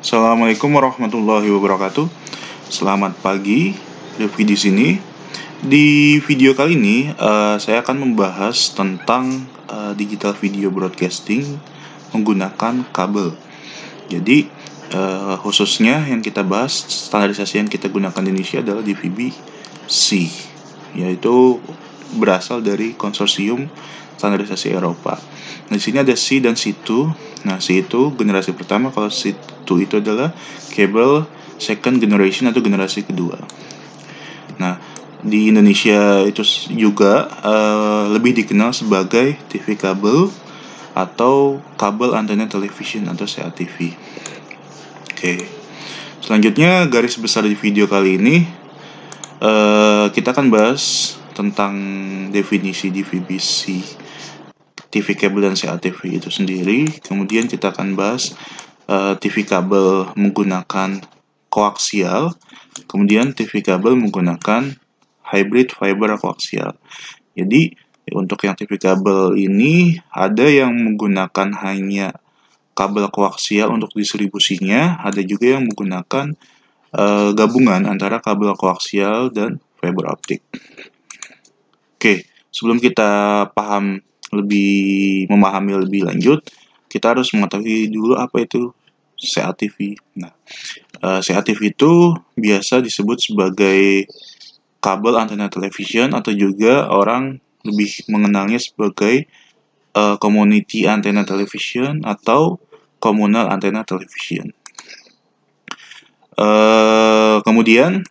Assalamualaikum warahmatullahi wabarakatuh. Selamat pagi, Rifki di sini. Di video kali ini, saya akan membahas tentang digital video broadcasting menggunakan kabel. Jadi, khususnya yang kita bahas, standarisasi yang kita gunakan di Indonesia adalah DVB-C, yaitu berasal dari konsorsium standarisasi Eropa. Nah, di sini ada C dan C2. Nah, C itu generasi pertama, kalau C2 itu adalah cable second generation atau generasi kedua. Nah, di Indonesia itu juga lebih dikenal sebagai TV kabel atau kabel antena television atau CATV. Oke. Selanjutnya, garis besar di video kali ini kita akan bahas tentang definisi DVB-C, TV kabel dan CATV itu sendiri. Kemudian kita akan bahas TV kabel menggunakan koaksial, kemudian TV kabel menggunakan hybrid fiber koaksial. Jadi untuk yang TV kabel ini ada yang menggunakan hanya kabel koaksial untuk distribusinya, ada juga yang menggunakan gabungan antara kabel koaksial dan fiber optik. Oke, sebelum kita memahami lebih lanjut, kita harus mengetahui dulu apa itu CATV. Nah, CATV itu biasa disebut sebagai kabel antena television atau juga orang lebih mengenalnya sebagai community antena television atau communal antena television. Kemudian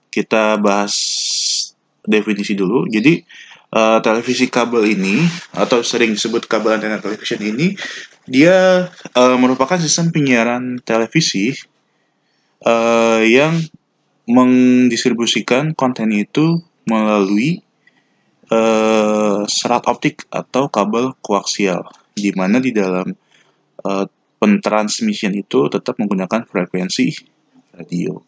kita bahas definisi dulu. Jadi televisi kabel ini atau sering disebut kabel antena television ini, dia merupakan sistem penyiaran televisi yang mendistribusikan konten itu melalui serat optik atau kabel koaksial, di mana di dalam pentransmission itu tetap menggunakan frekuensi radio.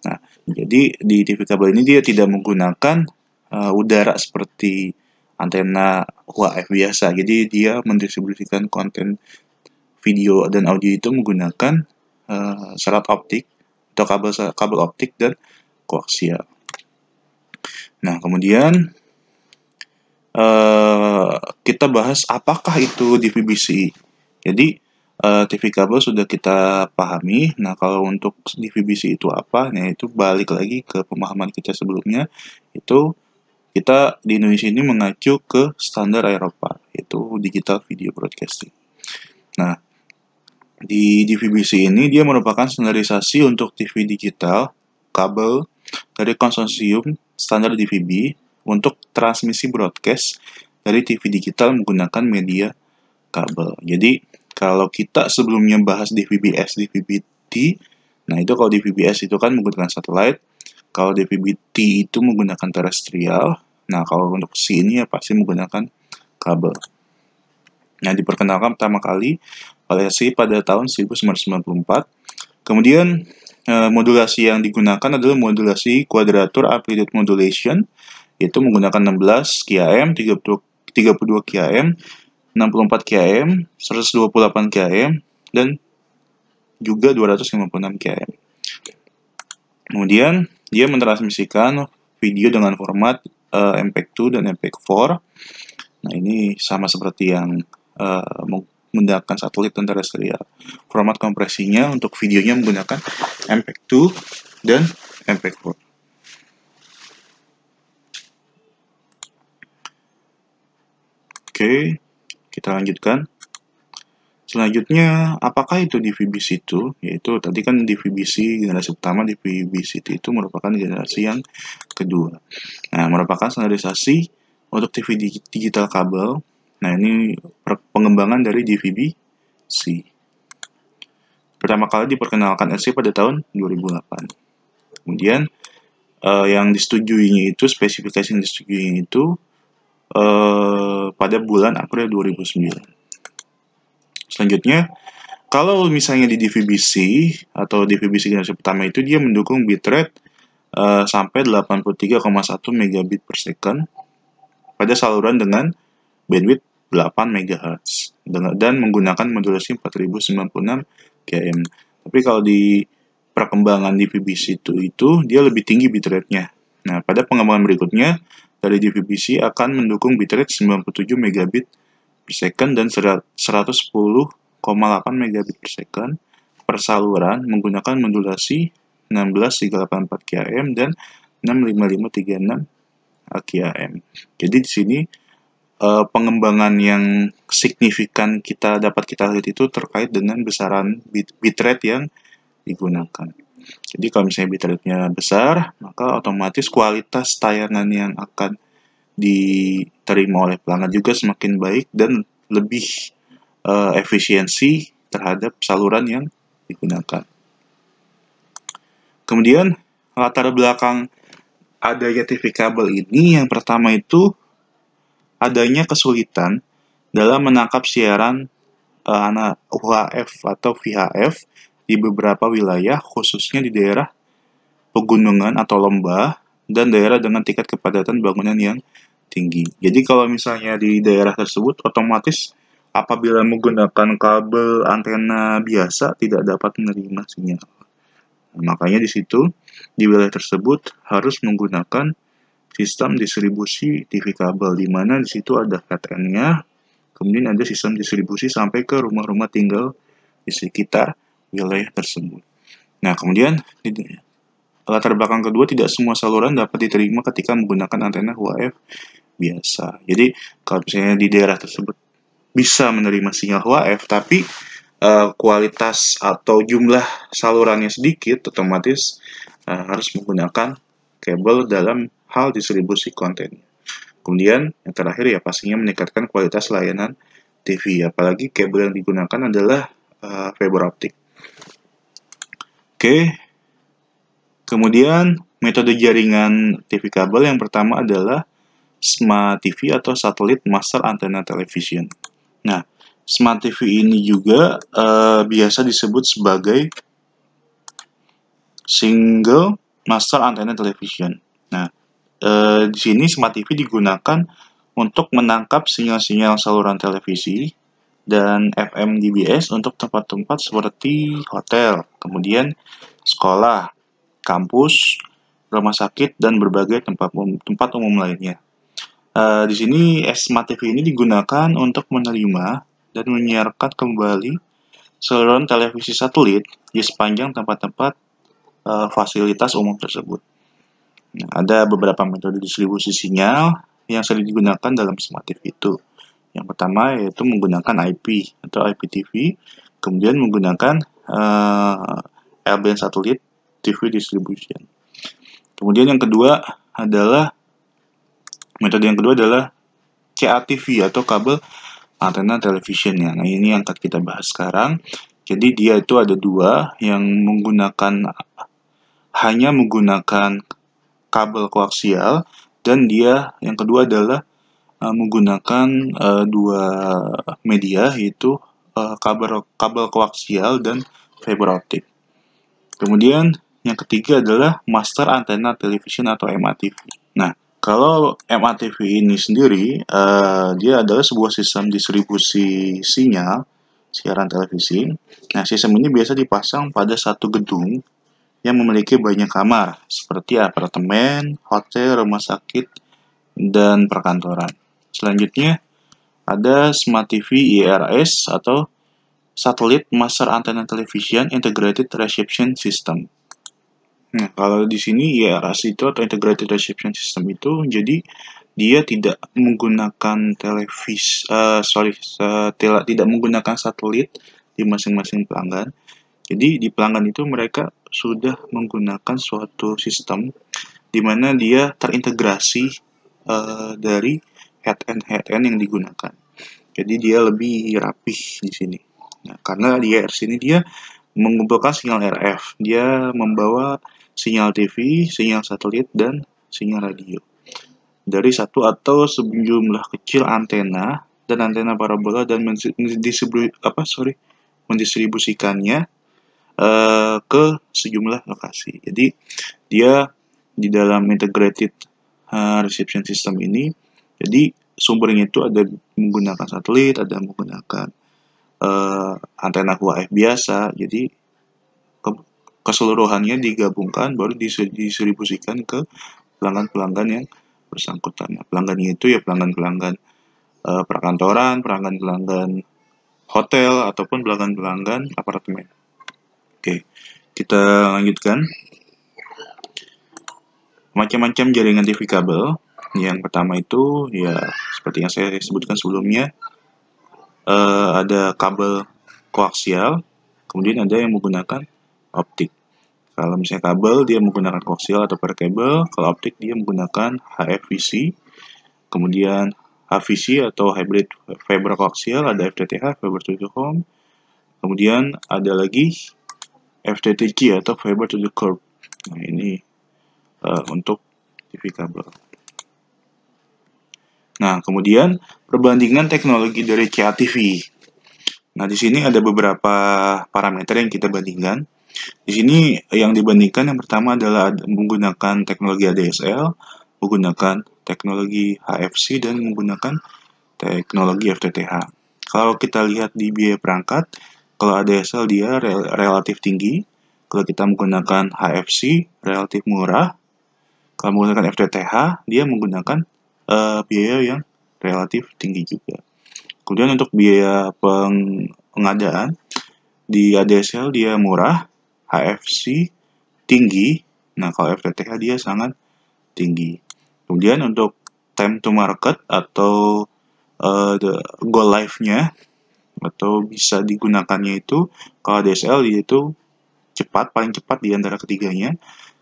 Nah, jadi di TV kabel ini dia tidak menggunakan udara seperti antena UHF biasa. Jadi dia mendistribusikan konten video dan audio itu menggunakan serat optik atau kabel optik dan koaksial. Nah, kemudian kita bahas apakah itu DVB-C. Jadi TV kabel sudah kita pahami. Nah, kalau untuk DVB-C itu apa? Nah, itu balik lagi ke pemahaman kita sebelumnya. Itu kita di Indonesia ini mengacu ke standar Eropa, yaitu digital video broadcasting. Nah, di DVB-C ini dia merupakan standarisasi untuk TV digital kabel dari konsorsium standar DVB untuk transmisi broadcast dari TV digital menggunakan media kabel. Jadi kalau kita sebelumnya bahas DVB-S, DVB-T, nah itu kalau DVB-S itu kan menggunakan satelit, kalau DVB-T itu menggunakan terestrial, nah kalau untuk C ini ya pasti menggunakan kabel. Nah, diperkenalkan pertama kali oleh C pada tahun 1994. Kemudian modulasi yang digunakan adalah modulasi quadrature amplitude modulation, yaitu menggunakan 16 kHz, 32 kHz, 64 kHz, 128 kHz, dan juga 256 kHz. Kemudian, dia mentransmisikan video dengan format MPEG-2 dan MPEG-4. Nah, ini sama seperti yang menggunakan satelit dan terestrial. Format kompresinya untuk videonya menggunakan MPEG-2 dan MPEG-4. Oke, kita lanjutkan. Selanjutnya, apakah itu DVB-C itu? Yaitu tadi kan DVB-C generasi pertama, DVB-C itu merupakan generasi yang kedua. Nah, merupakan standarisasi untuk TV digital kabel. Nah, ini pengembangan dari DVB-C. Pertama kali diperkenalkan LC pada tahun 2008. Kemudian, yang disetujuinya itu, spesifikasi yang disetujuinya itu pada bulan April 2009. Selanjutnya, kalau misalnya di DVB-C atau DVB-C generasi pertama itu dia mendukung bitrate sampai 83,1 megabit per second pada saluran dengan bandwidth 8 MHz dan menggunakan modulasi 4096 GHz. Tapi kalau di perkembangan di VBC itu dia lebih tinggi bitrate-nya. Nah, pada pengembangan berikutnya dari DVB-C akan mendukung bitrate 97 megabit per second dan 110,8 megabit per second per saluran menggunakan modulasi 16384 kHz dan 65536 kHz. Jadi di sini pengembangan yang signifikan dapat kita lihat itu terkait dengan besaran bitrate yang digunakan. Jadi kalau misalnya bitrate-nya besar, maka otomatis kualitas tayangan yang akan diterima oleh pelanggan juga semakin baik dan lebih efisiensi terhadap saluran yang digunakan. Kemudian latar belakang adanya TV kabel ini yang pertama itu adanya kesulitan dalam menangkap siaran UHF atau VHF di beberapa wilayah, khususnya di daerah pegunungan atau lembah dan daerah dengan tingkat kepadatan bangunan yang tinggi. Jadi kalau misalnya di daerah tersebut, otomatis apabila menggunakan kabel antena biasa tidak dapat menerima sinyal. Makanya di situ, di wilayah tersebut harus menggunakan sistem distribusi TV kabel, di mana di situ ada VTN-nya, kemudian ada sistem distribusi sampai ke rumah-rumah tinggal di sekitar wilayah tersebut. Nah, kemudian latar belakang kedua, tidak semua saluran dapat diterima ketika menggunakan antena UHF biasa. Jadi, kalau misalnya di daerah tersebut bisa menerima sinyal UHF, tapi kualitas atau jumlah salurannya sedikit, otomatis harus menggunakan kabel dalam hal distribusi konten. Kemudian yang terakhir ya pastinya meningkatkan kualitas layanan TV, apalagi kabel yang digunakan adalah fiber optik. Oke. Kemudian metode jaringan TV kabel yang pertama adalah Smart TV atau Satellite Master Antenna Television. Nah, Smart TV ini juga biasa disebut sebagai Single Master Antenna Television. Nah, di sini Smart TV digunakan untuk menangkap sinyal-sinyal saluran televisi dan FM DBS untuk tempat-tempat seperti hotel, kemudian sekolah, kampus, rumah sakit, dan berbagai tempat umum lainnya. Di sini Smart TV ini digunakan untuk menerima dan menyiarkan kembali saluran televisi satelit di sepanjang tempat-tempat fasilitas umum tersebut. Nah, ada beberapa metode distribusi sinyal yang sering digunakan dalam Smart TV itu. Yang pertama yaitu menggunakan IP atau IPTV, kemudian menggunakan L-band Satellite TV Distribution. Kemudian yang kedua adalah metode yang kedua adalah CATV atau kabel antena television ya. Nah, ini yang akan kita bahas sekarang. Jadi dia itu ada dua yang hanya menggunakan kabel koaksial, dan dia yang kedua adalah menggunakan dua media, yaitu kabel koaksial dan fiber optik. Kemudian yang ketiga adalah Master Antenna Television atau MATV. Nah, kalau MATV ini sendiri, dia adalah sebuah sistem distribusi sinyal siaran televisi. Nah, sistem ini biasa dipasang pada satu gedung yang memiliki banyak kamar, seperti apartemen, hotel, rumah sakit, dan perkantoran. Selanjutnya, ada Smart TV IRS atau Satellite Master Antenna Television Integrated Reception System. Nah, kalau di sini IRS itu atau Integrated Reception System itu, jadi dia tidak menggunakan tidak menggunakan satelit di masing-masing pelanggan. Jadi di pelanggan itu mereka sudah menggunakan suatu sistem di mana dia terintegrasi dari head-end yang digunakan. Jadi dia lebih rapih di sini. Nah, karena di IRS ini dia mengumpulkan sinyal RF, dia membawa sinyal TV, sinyal satelit, dan sinyal radio dari satu atau sejumlah kecil antena dan antena parabola dan mendistribusikannya ke sejumlah lokasi. Jadi dia di dalam integrated reception system ini, jadi sumbernya itu ada menggunakan satelit, ada menggunakan antena UHF biasa. Jadi keseluruhannya digabungkan baru didistribusikan ke pelanggan-pelanggan yang bersangkutan. Pelanggannya itu ya pelanggan-pelanggan perkantoran, pelanggan-pelanggan hotel, ataupun pelanggan-pelanggan apartemen. Oke, kita lanjutkan. Macam-macam jaringan TV kabel. Yang pertama itu ya seperti yang saya sebutkan sebelumnya, ada kabel koaksial, kemudian ada yang menggunakan optik. Kalau misalnya kabel dia menggunakan koaksial atau per kabel, kalau optik dia menggunakan HFVC, kemudian HVC atau hybrid fiber koaksial, ada FTTH, fiber to the home, kemudian ada lagi FTTG atau fiber to the curb. Nah, ini untuk TV kabel. Nah, kemudian perbandingan teknologi dari CATV. Nah, di sini ada beberapa parameter yang kita bandingkan. Di sini yang dibandingkan yang pertama adalah menggunakan teknologi ADSL, menggunakan teknologi HFC, dan menggunakan teknologi FTTH. Kalau kita lihat di biaya perangkat, kalau ADSL dia relatif tinggi, kalau kita menggunakan HFC relatif murah, kalau menggunakan FTTH dia menggunakan biaya yang relatif tinggi juga. Kemudian untuk biaya pengadaan, di ADSL dia murah, HFC tinggi, nah kalau FTTH dia sangat tinggi. Kemudian untuk time to market atau go live-nya atau bisa digunakannya itu, kalau ADSL dia itu cepat, paling cepat di antara ketiganya.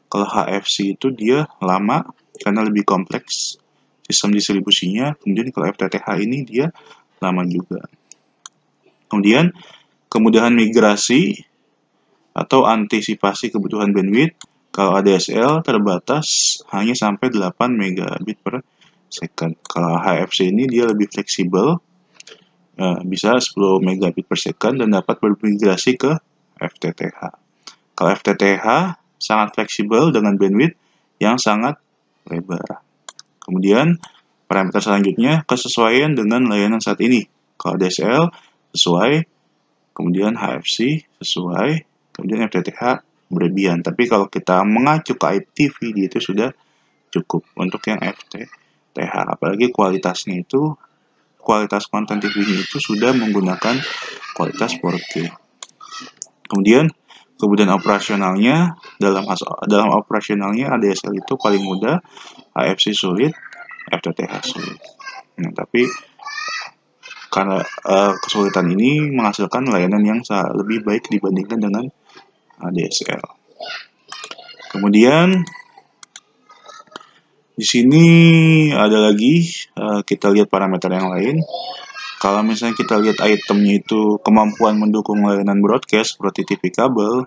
Kalau HFC itu dia lama karena lebih kompleks sistem distribusinya. Kemudian kalau FTTH ini dia lama juga. Kemudian kemudahan migrasi atau antisipasi kebutuhan bandwidth. Kalau ADSL terbatas hanya sampai 8 megabit per second. Kalau HFC ini dia lebih fleksibel, bisa 10 megabit per second dan dapat bermigrasi ke FTTH. Kalau FTTH sangat fleksibel dengan bandwidth yang sangat lebar. Kemudian parameter selanjutnya kesesuaian dengan layanan saat ini. Kalau ADSL sesuai, kemudian HFC sesuai, kemudian FTTH berlebihan. Tapi kalau kita mengacu ke IPTV dia itu sudah cukup untuk yang FTTH. Apalagi kualitasnya itu, kualitas konten TV-nya itu sudah menggunakan kualitas 4K. Kemudian operasionalnya, dalam operasionalnya ADSL itu paling mudah, HFC sulit, FTTH sulit. Nah, tapi karena kesulitan ini menghasilkan layanan yang lebih baik dibandingkan dengan ADSL. Kemudian di sini ada lagi, kita lihat parameter yang lain. Kalau misalnya kita lihat itemnya itu kemampuan mendukung layanan broadcast seperti TV kabel,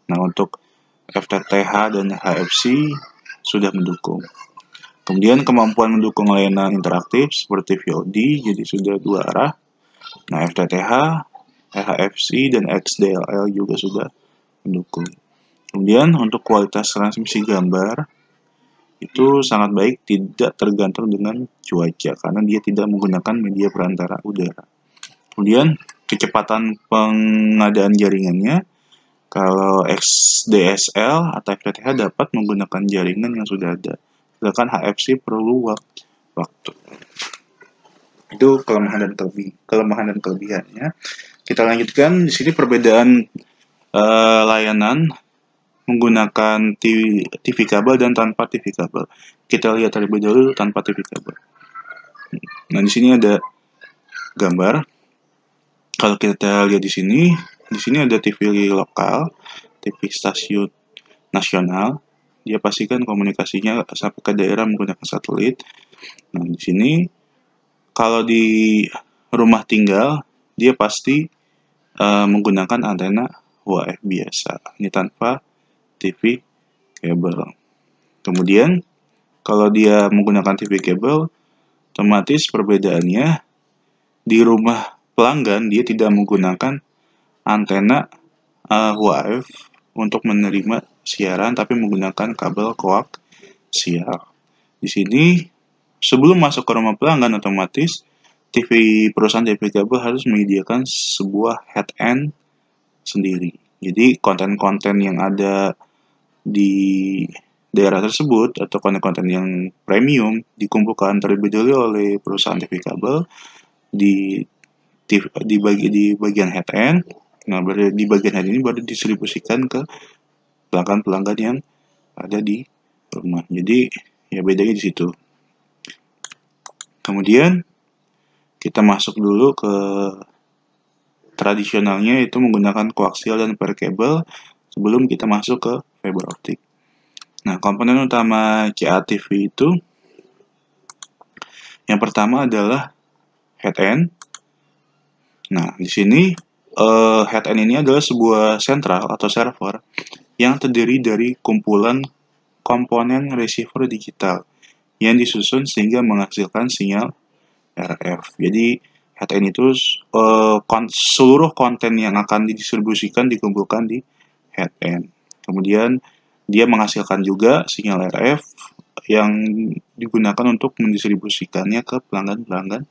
nah untuk FTTH dan HFC sudah mendukung. Kemudian kemampuan mendukung layanan interaktif seperti VOD, jadi sudah dua arah. Nah FTTH, HFC, dan XDLL juga sudah mendukung. Kemudian untuk kualitas transmisi gambar itu sangat baik, tidak tergantung dengan cuaca karena dia tidak menggunakan media perantara udara. Kemudian kecepatan pengadaan jaringannya, kalau XDSL atau FTTH dapat menggunakan jaringan yang sudah ada, sedangkan HFC perlu waktu. Itu kelemahan dan kelebihannya. Kita lanjutkan di sini perbedaan layanan menggunakan TV kabel dan tanpa TV kabel. Kita lihat terlebih dahulu tanpa TV kabel. Nah, di sini ada gambar. Kalau kita lihat di sini ada TV lokal, TV stasiun nasional. Dia pastikan komunikasinya sampai ke daerah menggunakan satelit. Nah, di sini kalau di rumah tinggal dia pasti menggunakan antena UHF biasa. Ini tanpa TV kabel. Kemudian kalau dia menggunakan TV kabel, otomatis perbedaannya di rumah pelanggan dia tidak menggunakan antena UHF untuk menerima siaran, tapi menggunakan kabel koaksial. Di sini sebelum masuk ke rumah pelanggan otomatis perusahaan TV kabel harus menyediakan sebuah head end sendiri. Jadi konten-konten yang ada di daerah tersebut atau konten-konten yang premium dikumpulkan terlebih dahulu oleh perusahaan TV kabel di bagian head end. Nah, di bagian head ini baru didistribusikan ke pelanggan-pelanggan yang ada di rumah. Jadi ya bedanya di situ. Kemudian kita masuk dulu ke tradisionalnya, yaitu menggunakan koaksial dan pair cable sebelum kita masuk ke fiber optik. Nah, komponen utama CATV itu yang pertama adalah head end. Nah, di sini head end ini adalah sebuah sentral atau server yang terdiri dari kumpulan komponen receiver digital yang disusun sehingga menghasilkan sinyal RF. Jadi head end itu seluruh konten yang akan didistribusikan dikumpulkan di head end. Kemudian dia menghasilkan juga sinyal RF yang digunakan untuk mendistribusikannya ke pelanggan-pelanggan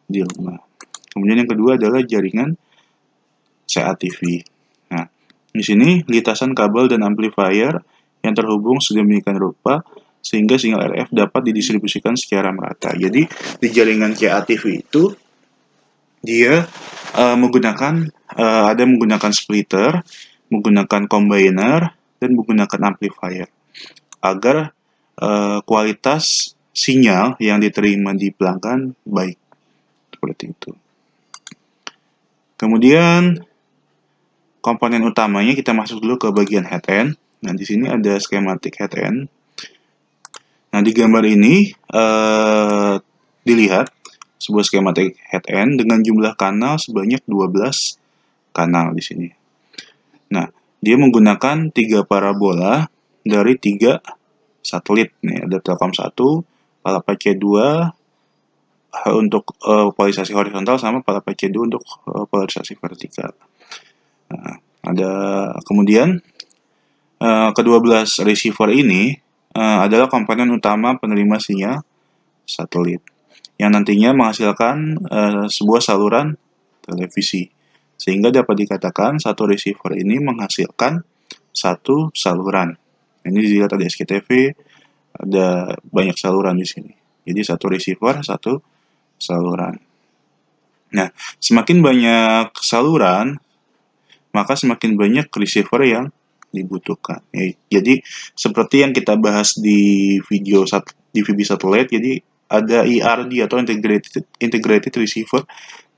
di rumah. Kemudian yang kedua adalah jaringan CATV. Nah, di sini lintasan kabel dan amplifier yang terhubung sedemikian rupa sehingga sinyal RF dapat didistribusikan secara merata. Jadi di jaringan CATV itu dia menggunakan splitter, menggunakan combiner, dan menggunakan amplifier agar kualitas sinyal yang diterima di pelanggan baik. Seperti itu. Kemudian komponen utamanya kita masuk dulu ke bagian head end. Nah, di sini ada skematik head end. Nah, di gambar ini dilihat sebuah skematik head end dengan jumlah kanal sebanyak 12 kanal di sini. Nah, dia menggunakan 3 parabola dari 3 satelit. Nih, ada Telkom 1, Palapa-C 2 untuk polarisasi horizontal sama Palapa-C 2 untuk polarisasi vertikal. Nah, kemudian ke-12 receiver ini adalah komponen utama penerima sinyal satelit yang nantinya menghasilkan sebuah saluran televisi, sehingga dapat dikatakan satu receiver ini menghasilkan satu saluran. Ini dilihat ada SCTV, ada banyak saluran di sini. Jadi satu receiver, satu saluran. Nah, semakin banyak saluran, maka semakin banyak receiver yang dibutuhkan. Jadi seperti yang kita bahas di VB Satellite, jadi ada IRD atau integrated receiver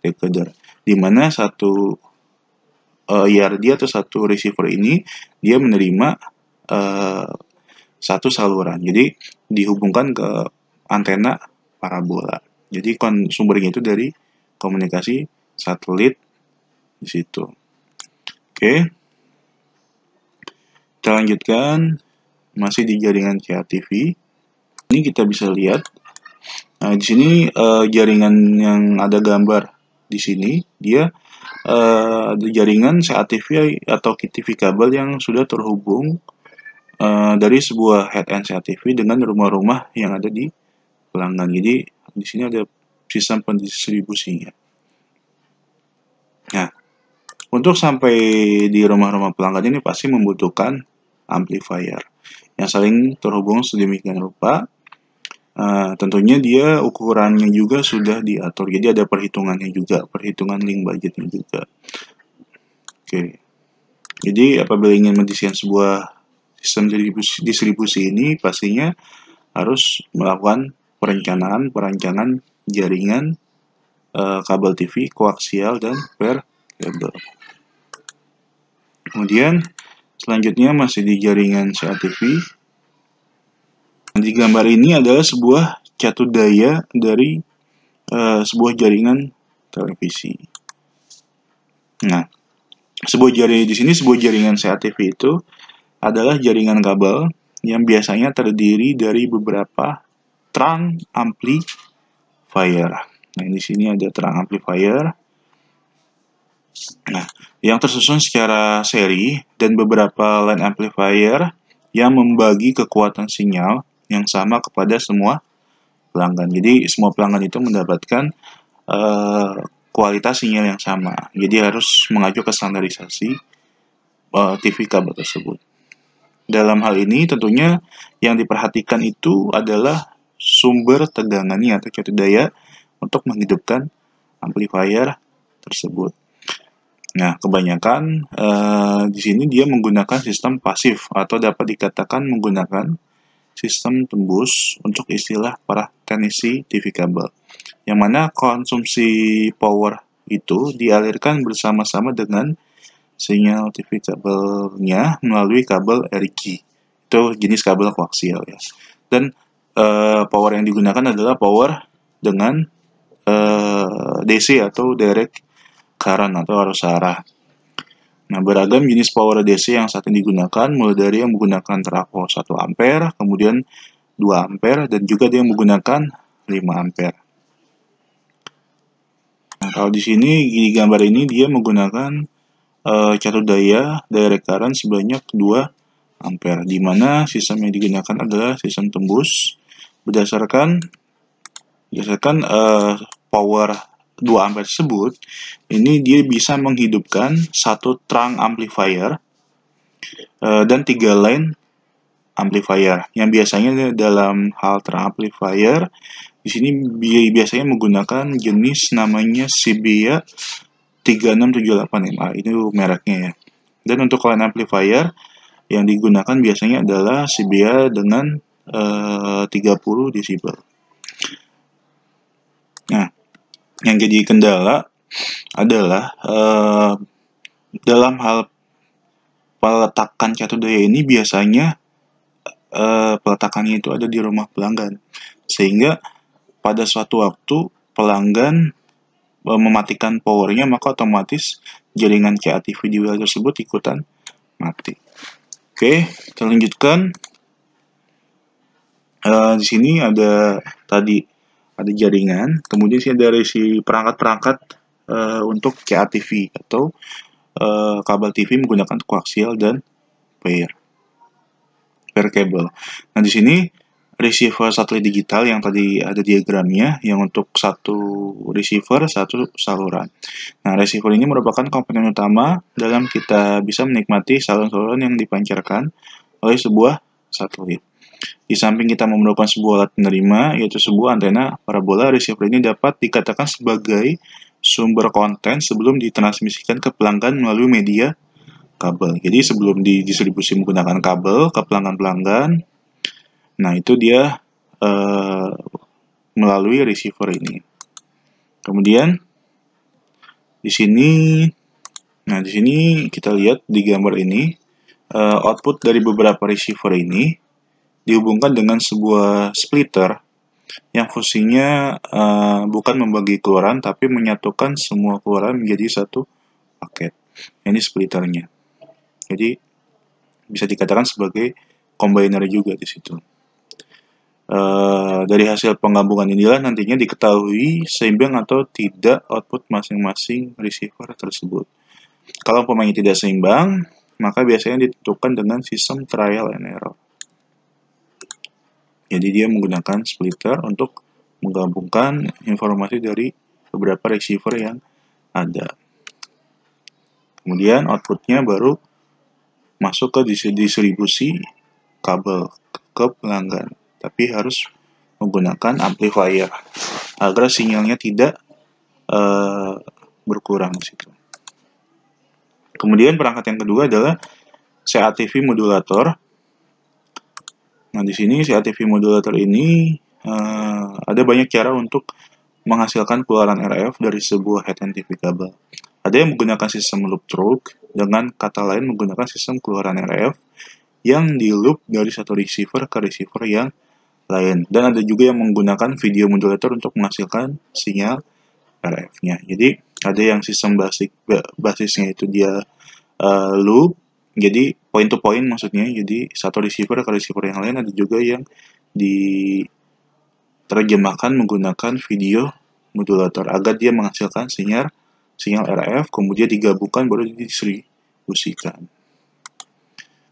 decoder, di mana satu IRD atau satu receiver ini dia menerima satu saluran. Jadi dihubungkan ke antena parabola. Jadi sumbernya itu dari komunikasi satelit di situ. Oke. Kita lanjutkan masih di jaringan CATV. Ini kita bisa lihat. Nah, di sini jaringan yang ada gambar di sini dia ada jaringan CATV atau TV kabel yang sudah terhubung dari sebuah head end CATV dengan rumah-rumah yang ada di pelanggan. Jadi di sini ada sistem pendistribusinya. Nah, untuk sampai di rumah-rumah pelanggan ini pasti membutuhkan amplifier yang saling terhubung sedemikian rupa. Tentunya dia ukurannya juga sudah diatur, jadi ada perhitungannya juga, perhitungan link budgetnya juga. Oke. Jadi apabila ingin mendesain sebuah sistem distribusi ini, pastinya harus melakukan perencanaan jaringan kabel TV, koaksial, dan pair cable. Kemudian selanjutnya masih di jaringan CATV. Di gambar ini adalah sebuah catu daya dari sebuah jaringan televisi. Nah, di sini sebuah jaringan CATV itu adalah jaringan kabel yang biasanya terdiri dari beberapa trunk amplifier. Nah, di sini ada trunk amplifier. Nah, yang tersusun secara seri dan beberapa line amplifier yang membagi kekuatan sinyal yang sama kepada semua pelanggan. Jadi semua pelanggan itu mendapatkan kualitas sinyal yang sama. Jadi harus mengacu ke standarisasi TV kabel tersebut. Dalam hal ini tentunya yang diperhatikan itu adalah sumber tegangannya atau suatu daya untuk menghidupkan amplifier tersebut. Nah, kebanyakan di sini dia menggunakan sistem pasif atau dapat dikatakan menggunakan sistem tembus untuk istilah para teknisi TV kabel, yang mana konsumsi power itu dialirkan bersama-sama dengan sinyal TV kabelnya melalui kabel RG. Itu jenis kabel koaksial ya. Dan power yang digunakan adalah power dengan DC atau direct current atau arus arah. Nah, beragam jenis power DC yang saat ini digunakan, mulai dari yang menggunakan trafo 1 ampere, kemudian 2 ampere, dan juga dia menggunakan 5 ampere. Nah, kalau di sini, di gambar ini dia menggunakan catur daya direct current sebanyak 2 ampere, di mana sistem yang digunakan adalah sistem tembus berdasarkan power 2 ampere tersebut. Ini dia bisa menghidupkan satu trunk amplifier dan 3 line amplifier, yang biasanya dalam hal trunk amplifier di sini biasanya menggunakan jenis namanya Sibia 3678MA, itu mereknya ya. Dan untuk line amplifier yang digunakan biasanya adalah Sibia dengan 30 desibel. Nah, yang jadi kendala adalah dalam hal peletakan catur daya ini biasanya peletakannya itu ada di rumah pelanggan, sehingga pada suatu waktu pelanggan mematikan powernya, maka otomatis jaringan CATV di wilayah tersebut ikutan mati. Oke, kita lanjutkan. Di sini ada jaringan, kemudian sini ada isi perangkat-perangkat untuk CATV atau kabel TV menggunakan koaksial dan pair cable. Nah, di sini receiver satelit digital yang tadi ada diagramnya, yang untuk satu receiver, satu saluran. Nah, receiver ini merupakan komponen utama dalam kita bisa menikmati saluran-saluran yang dipancarkan oleh sebuah satelit. Di samping kita memerlukan sebuah alat penerima, yaitu sebuah antena parabola, receiver ini dapat dikatakan sebagai sumber konten sebelum ditransmisikan ke pelanggan melalui media kabel. Jadi sebelum didistribusi menggunakan kabel ke pelanggan-pelanggan, nah itu dia melalui receiver ini. Kemudian di sini kita lihat di gambar ini output dari beberapa receiver ini dihubungkan dengan sebuah splitter yang fungsinya bukan membagi keluaran, tapi menyatukan semua keluaran menjadi satu paket. Ini splitternya. Jadi bisa dikatakan sebagai combiner juga di situ. Dari hasil penggabungan inilah nantinya diketahui seimbang atau tidak output masing-masing receiver tersebut. Kalau umpamanya tidak seimbang, maka biasanya ditentukan dengan sistem trial and error. Jadi dia menggunakan splitter untuk menggabungkan informasi dari beberapa receiver yang ada. Kemudian outputnya baru masuk ke distribusi kabel ke pelanggan, tapi harus menggunakan amplifier agar sinyalnya tidak berkurang di situ. Kemudian perangkat yang kedua adalah CATV modulator. Nah, di sini CATV modulator ini ada banyak cara untuk menghasilkan keluaran RF dari sebuah headend TV kabel. Ada yang menggunakan sistem loop through, dengan kata lain menggunakan sistem keluaran RF yang di loop dari satu receiver ke receiver yang lain. Dan ada juga yang menggunakan video modulator untuk menghasilkan sinyal RF-nya. Jadi ada yang sistem basisnya itu dia loop, jadi point to point maksudnya, jadi satu receiver ke receiver yang lain. Ada juga yang diterjemahkan menggunakan video modulator agar dia menghasilkan sinyal RF, kemudian digabungkan baru didistribusikan.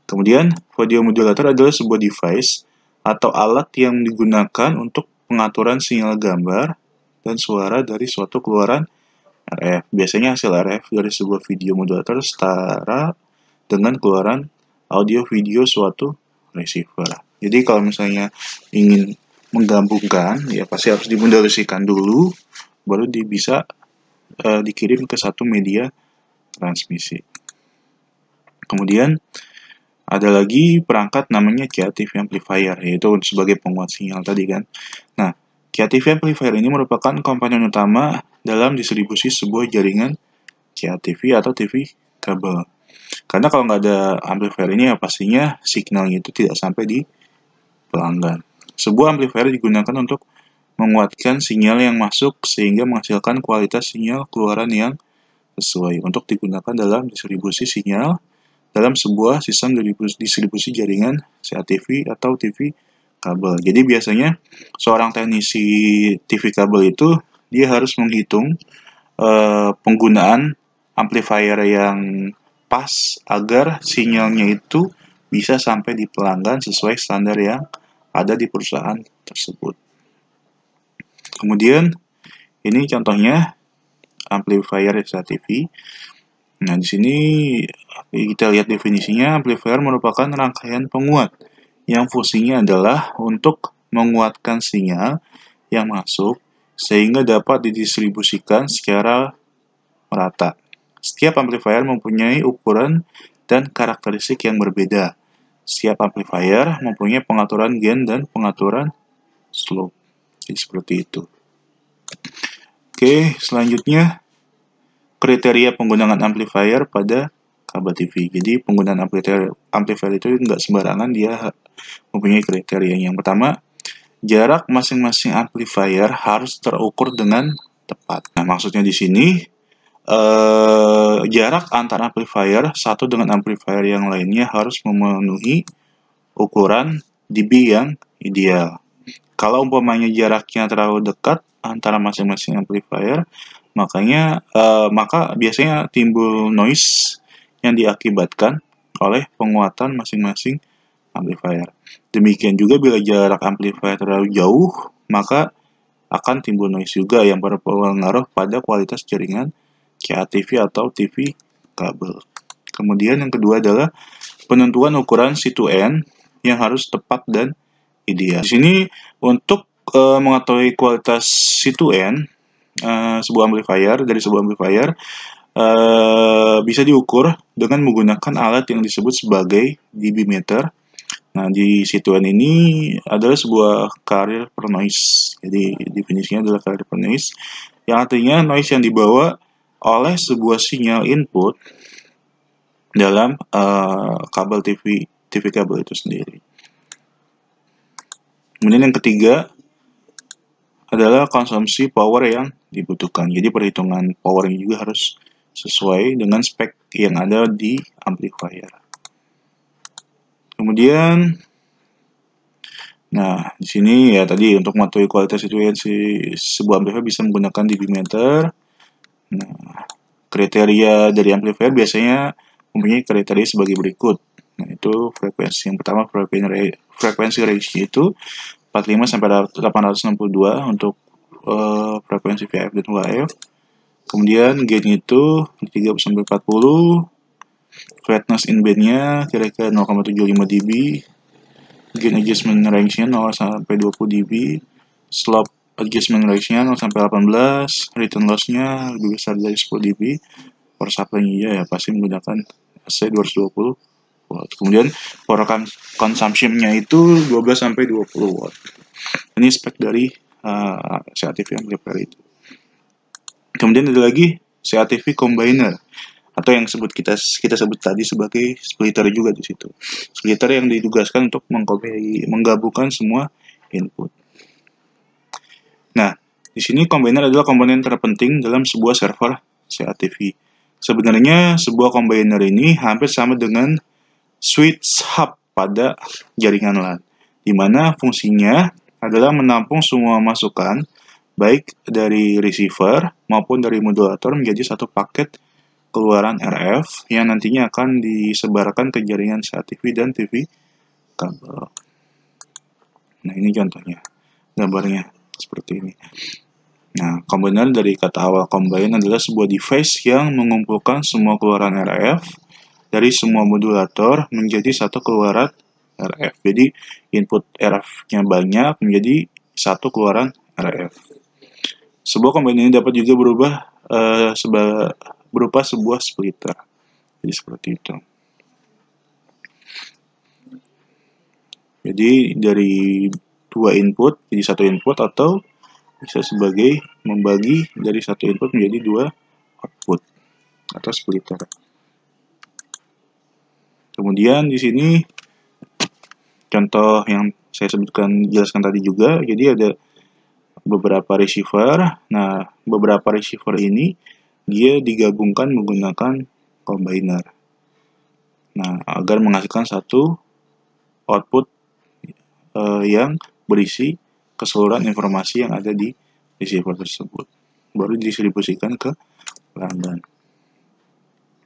Kemudian video modulator adalah sebuah device atau alat yang digunakan untuk pengaturan sinyal gambar dan suara dari suatu keluaran RF. Biasanya hasil RF dari sebuah video modulator setara dengan keluaran audio video suatu receiver. Jadi kalau misalnya ingin menggabungkan, ya pasti harus dimodulasikan dulu, baru bisa dikirim ke satu media transmisi. Kemudian ada lagi perangkat namanya QATV amplifier, yaitu sebagai penguat sinyal tadi kan. Nah, QATV amplifier ini merupakan komponen utama dalam distribusi sebuah jaringan QATV atau TV kabel. Karena kalau nggak ada amplifier ini, ya pastinya signalnya itu tidak sampai di pelanggan. Sebuah amplifier digunakan untuk menguatkan sinyal yang masuk sehingga menghasilkan kualitas sinyal keluaran yang sesuai untuk digunakan dalam distribusi sinyal dalam sebuah sistem distribusi jaringan CATV atau TV kabel. Jadi biasanya seorang teknisi TV kabel itu dia harus menghitung penggunaan amplifier yang pas agar sinyalnya itu bisa sampai di pelanggan sesuai standar yang ada di perusahaan tersebut. Kemudian ini contohnya amplifier CATV. Nah, di sini kita lihat definisinya, amplifier merupakan rangkaian penguat yang fungsinya adalah untuk menguatkan sinyal yang masuk sehingga dapat didistribusikan secara merata. Setiap amplifier mempunyai ukuran dan karakteristik yang berbeda. Setiap amplifier mempunyai pengaturan gain dan pengaturan slope. Jadi seperti itu. Oke, selanjutnya kriteria penggunaan amplifier pada kabel TV. Jadi penggunaan amplifier itu nggak sembarangan, dia mempunyai kriteria. Yang pertama, jarak masing-masing amplifier harus terukur dengan tepat. Nah, maksudnya di sini jarak antar amplifier satu dengan amplifier yang lainnya harus memenuhi ukuran dB yang ideal. Kalau umpamanya jaraknya terlalu dekat antara masing-masing amplifier, maka biasanya timbul noise yang diakibatkan oleh penguatan masing-masing amplifier. Demikian juga bila jarak amplifier terlalu jauh, maka akan timbul noise juga yang berpengaruh pada kualitas jaringan QATV atau TV kabel. Kemudian yang kedua adalah penentuan ukuran C2N yang harus tepat dan ideal. Di sini untuk mengetahui kualitas C2N sebuah amplifier bisa diukur dengan menggunakan alat yang disebut sebagai dB meter. Nah, di C2N ini adalah sebuah carrier per noise. Jadi definisinya adalah carrier per noise, yang artinya noise yang dibawa oleh sebuah sinyal input dalam kabel TV kabel itu sendiri. Kemudian yang ketiga adalah konsumsi power yang dibutuhkan. Jadi perhitungan powernya juga harus sesuai dengan spek yang ada di amplifier. Kemudian, nah di sini ya tadi untuk mengetahui kualitas itu ya sebuah amplifier bisa menggunakan dB meter. Nah, kriteria dari amplifier biasanya mempunyai kriteria sebagai berikut. Nah, itu frekuensi. Yang pertama frekuensi range itu 45 sampai 862 untuk frekuensi VHF dan UHF. Kemudian gain itu 30 sampai 40. Flatness in band-nya kira-kira 0,75 dB. Gain adjustment range-nya 0 sampai 20 dB. Slope adjustment range-nya 0 sampai 18. Return loss-nya lebih besar dari 10 dB. Power supply-nya ya pasti menggunakan AC 220 watt. Kemudian power consumption-nya itu 12 sampai 20 watt. Ini spek dari CATV amplifier itu. Kemudian ada lagi CATV combiner atau yang kita sebut tadi sebagai splitter juga di situ. Splitter yang ditugaskan untuk menggabungkan semua input. Nah, di sini combiner adalah komponen terpenting dalam sebuah server CATV. Sebenarnya sebuah combiner ini hampir sama dengan switch hub pada jaringan LAN, di mana fungsinya adalah menampung semua masukan baik dari receiver maupun dari modulator menjadi satu paket keluaran RF yang nantinya akan disebarkan ke jaringan CATV dan TV kabel. Nah, ini contohnya, gambarnya seperti ini. Nah, combiner dari kata awal combine adalah sebuah device yang mengumpulkan semua keluaran RF dari semua modulator menjadi satu keluaran RF. Jadi input RF-nya banyak menjadi satu keluaran RF. Sebuah combiner ini dapat juga berupa sebuah splitter. Jadi seperti itu. Jadi dari dua input jadi satu input, atau bisa sebagai membagi dari satu input menjadi dua output atau splitter. Kemudian di sini contoh yang saya jelaskan tadi juga, jadi ada beberapa receiver. Nah, beberapa receiver ini dia digabungkan menggunakan combiner. Nah, agar menghasilkan satu output yang berisi keseluruhan informasi yang ada di receiver tersebut. Baru didistribusikan ke pelanggan.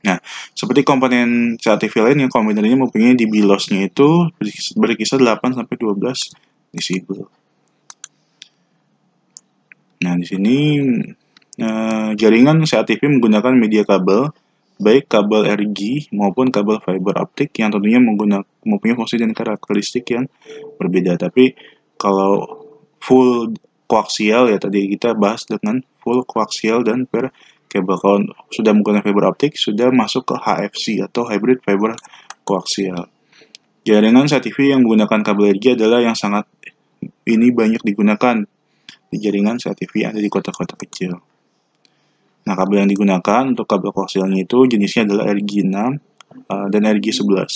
Nah, seperti komponen CATV lain yang combiner ini mempunyai dB loss-nya itu berkisar 8-12 desibel. Nah, di sini jaringan CATV menggunakan media kabel, baik kabel RG maupun kabel fiber optik yang tentunya mempunyai fungsi dan karakteristik yang berbeda. Tapi kalau full koaksial ya, tadi kita bahas dengan full koaksial dan per kabel. Kalau sudah menggunakan fiber optik, sudah masuk ke HFC atau hybrid fiber koaksial. Jaringan CATV yang menggunakan kabel RG adalah yang sangat banyak digunakan di jaringan CATV yang ada di kota-kota kecil. Nah, kabel yang digunakan untuk kabel koaksialnya itu jenisnya adalah RG6 dan RG11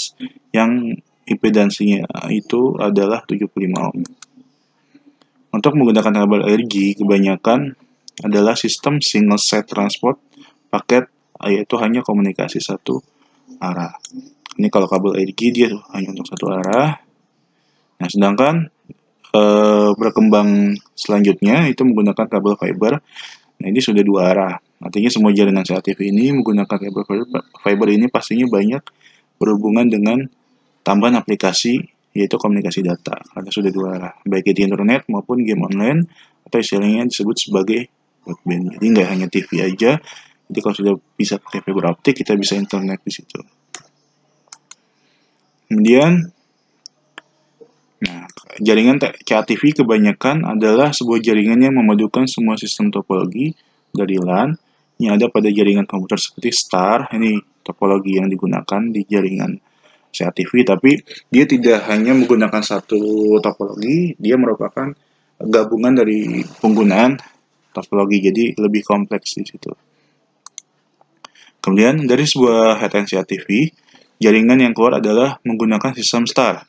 yang impedansinya itu adalah 75 ohm. Untuk menggunakan kabel RG kebanyakan adalah sistem single set transport paket, yaitu hanya komunikasi satu arah. Ini kalau kabel RG dia hanya untuk satu arah. Nah, sedangkan berkembang selanjutnya itu menggunakan kabel fiber. Nah, ini sudah dua arah. Artinya semua jaringan CATV ini menggunakan kabel fiber ini pastinya banyak berhubungan dengan tambahan aplikasi, yaitu komunikasi data, karena sudah dua arah, baik di internet maupun game online, atau istilahnya disebut sebagai broadband. Jadi nggak hanya TV aja, jadi kalau sudah bisa pakai fiber optik, kita bisa internet di situ. Kemudian, nah, jaringan CATV kebanyakan adalah sebuah jaringan yang memadukan semua sistem topologi dari LAN yang ada pada jaringan komputer seperti STAR. Ini topologi yang digunakan di jaringan CATV, tapi dia tidak hanya menggunakan satu topologi, dia merupakan gabungan dari penggunaan topologi, jadi lebih kompleks di situ. Kemudian dari sebuah headend CATV, jaringan yang keluar adalah menggunakan sistem STAR,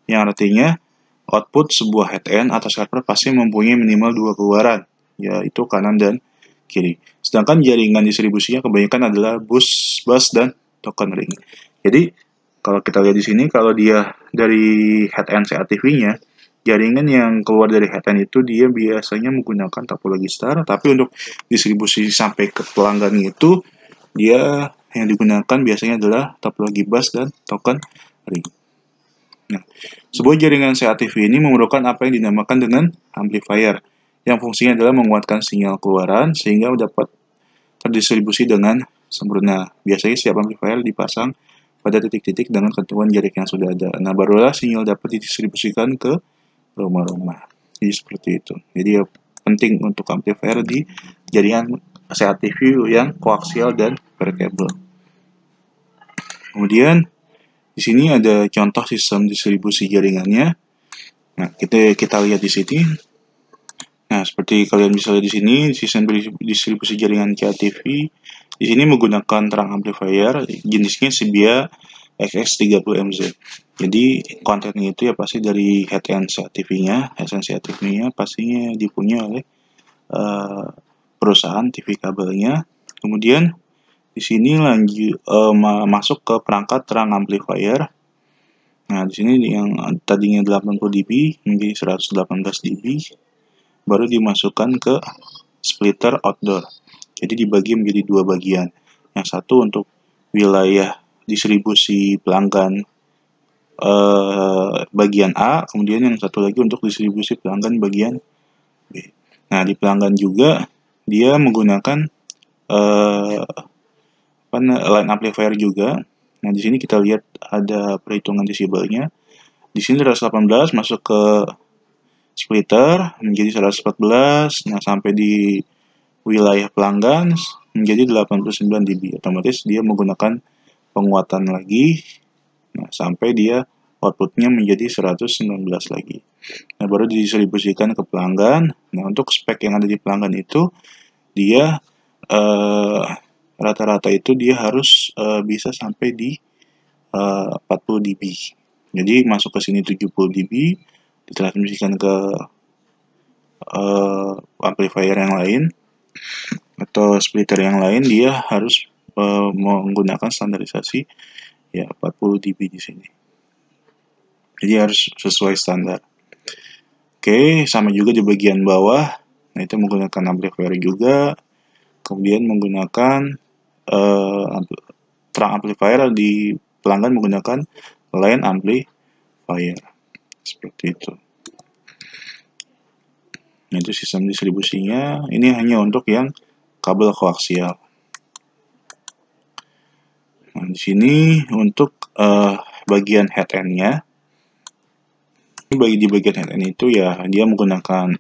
yang artinya output sebuah headend atau server pasti mempunyai minimal dua keluaran, yaitu kanan dan kiri. Sedangkan jaringan distribusinya kebanyakan adalah bus dan token ring. Jadi kalau kita lihat di sini, kalau dia dari headend CATV-nya, jaringan yang keluar dari headend itu dia biasanya menggunakan topologi STAR, tapi untuk distribusi sampai ke pelanggan itu dia yang digunakan biasanya adalah topologi bus dan token ring. Nah, sebuah jaringan CATV ini memerlukan apa yang dinamakan dengan amplifier, yang fungsinya adalah menguatkan sinyal keluaran sehingga dapat terdistribusi dengan sempurna. Biasanya setiap amplifier dipasang pada titik-titik dengan ketentuan jarak yang sudah ada. Nah, barulah sinyal dapat didistribusikan ke rumah-rumah. Jadi seperti itu. Jadi penting untuk amplifier di jaringan CATV yang koaksial dan per kabel. Kemudian di sini ada contoh sistem distribusi jaringannya. Nah, kita lihat di sini. Nah, seperti kalian bisa lihat di sini, sistem distribusi jaringan CATV di sini menggunakan terang amplifier, jenisnya Sibia XX30MZ. Jadi kontennya itu ya pasti dari headend CATV-nya, pastinya dipunyai oleh perusahaan TV kabelnya. Kemudian di sini masuk ke perangkat terang amplifier. Nah, di sini yang tadinya 80 dB menjadi 118 dB. Baru dimasukkan ke splitter outdoor. Jadi dibagi menjadi dua bagian. Yang satu untuk wilayah distribusi pelanggan bagian A, kemudian yang satu lagi untuk distribusi pelanggan bagian B. Nah, di pelanggan juga dia menggunakan line amplifier juga. Nah, di sini kita lihat ada perhitungan desibelnya. Di sini 118 masuk ke splitter menjadi 114. Nah, sampai di wilayah pelanggan menjadi 89 dB. Otomatis dia menggunakan penguatan lagi. Nah, sampai dia outputnya menjadi 119 lagi. Nah, baru didistribusikan ke pelanggan. Nah, untuk spek yang ada di pelanggan itu, dia rata-rata itu dia harus bisa sampai di 40 dB. Jadi masuk ke sini 70 dB, ditransmisikan ke amplifier yang lain atau splitter yang lain, dia harus menggunakan standarisasi ya 40 dB di sini. Jadi harus sesuai standar. Oke, sama juga di bagian bawah. Nah, itu menggunakan amplifier juga. Kemudian menggunakan terang amplifier, di pelanggan menggunakan line amplifier. Seperti itu. Nah, itu sistem distribusinya. Ini hanya untuk yang kabel koaksial. Nah, di sini untuk bagian head end-nya. Di bagian head end itu ya dia menggunakan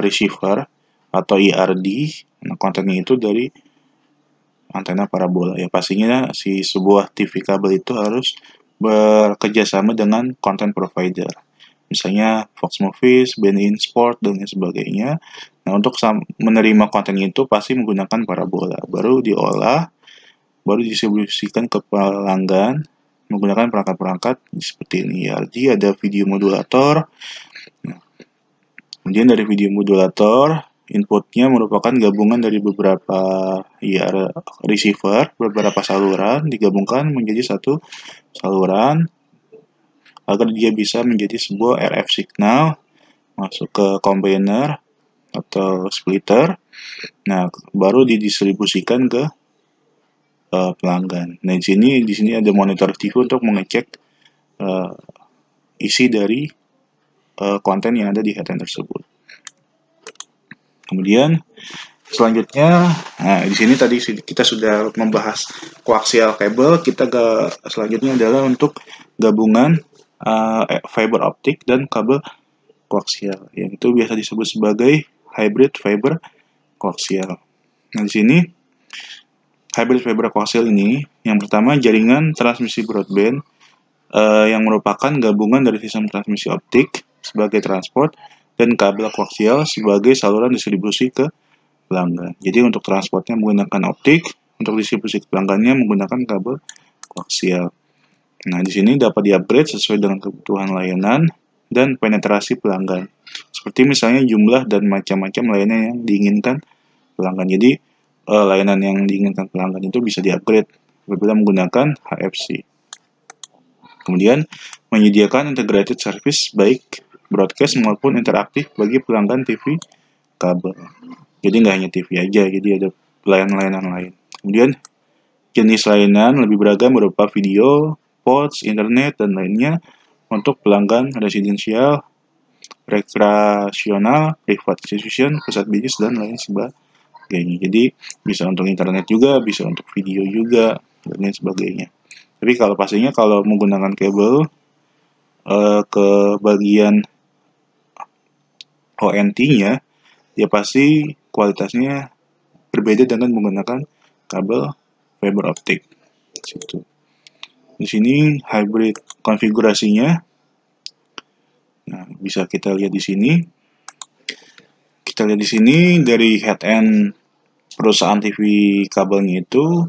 receiver atau IRD. Nah, kontennya itu dari antena parabola. Ya pastinya si sebuah TV kabel itu harus bekerja sama dengan content provider. Misalnya Fox Movies, beIN Sport, dan lain sebagainya. Nah, untuk menerima konten itu pasti menggunakan parabola. Baru diolah, baru didistribusikan ke pelanggan menggunakan perangkat-perangkat seperti ini. IRD, ada video modulator. Nah, kemudian dari video modulator, inputnya merupakan gabungan dari beberapa receiver, beberapa saluran, digabungkan menjadi satu saluran agar dia bisa menjadi sebuah RF signal masuk ke combiner atau splitter. Nah, baru didistribusikan ke pelanggan. Nah, di sini ada monitor TV untuk mengecek isi dari konten yang ada di head end tersebut. Kemudian selanjutnya, nah di sini tadi kita sudah membahas koaksial kabel. Selanjutnya adalah untuk gabungan fiber optik dan kabel koaksial, yang itu biasa disebut sebagai hybrid fiber koaksial. Nah, di sini hybrid fiber koaksial ini, yang pertama jaringan transmisi broadband yang merupakan gabungan dari sistem transmisi optik sebagai transport dan kabel koaksial sebagai saluran distribusi ke pelanggan. Jadi untuk transportnya menggunakan optik, untuk distribusi ke pelanggannya menggunakan kabel koaksial. Nah, di sini dapat di-upgrade sesuai dengan kebutuhan layanan dan penetrasi pelanggan. Seperti misalnya jumlah dan macam-macam layanan yang diinginkan pelanggan. Jadi layanan yang diinginkan pelanggan itu bisa di-upgrade apabila menggunakan HFC. Kemudian menyediakan integrated service baik broadcast maupun interaktif bagi pelanggan TV kabel. Jadi nggak hanya TV aja, jadi ada layanan-layanan lain. Kemudian jenis layanan lebih beragam berupa video, POTS, internet, dan lainnya untuk pelanggan residensial, rekreasional, private institution, pusat bisnis, dan lain sebagainya. Jadi bisa untuk internet juga, bisa untuk video juga, dan lain sebagainya. Tapi pastinya kalau menggunakan kabel ke bagian ONT-nya, ya pasti kualitasnya berbeda dengan menggunakan kabel fiber optik. Di sini hybrid konfigurasinya. Nah, bisa kita lihat di sini. Kita lihat di sini dari head end perusahaan TV kabelnya itu,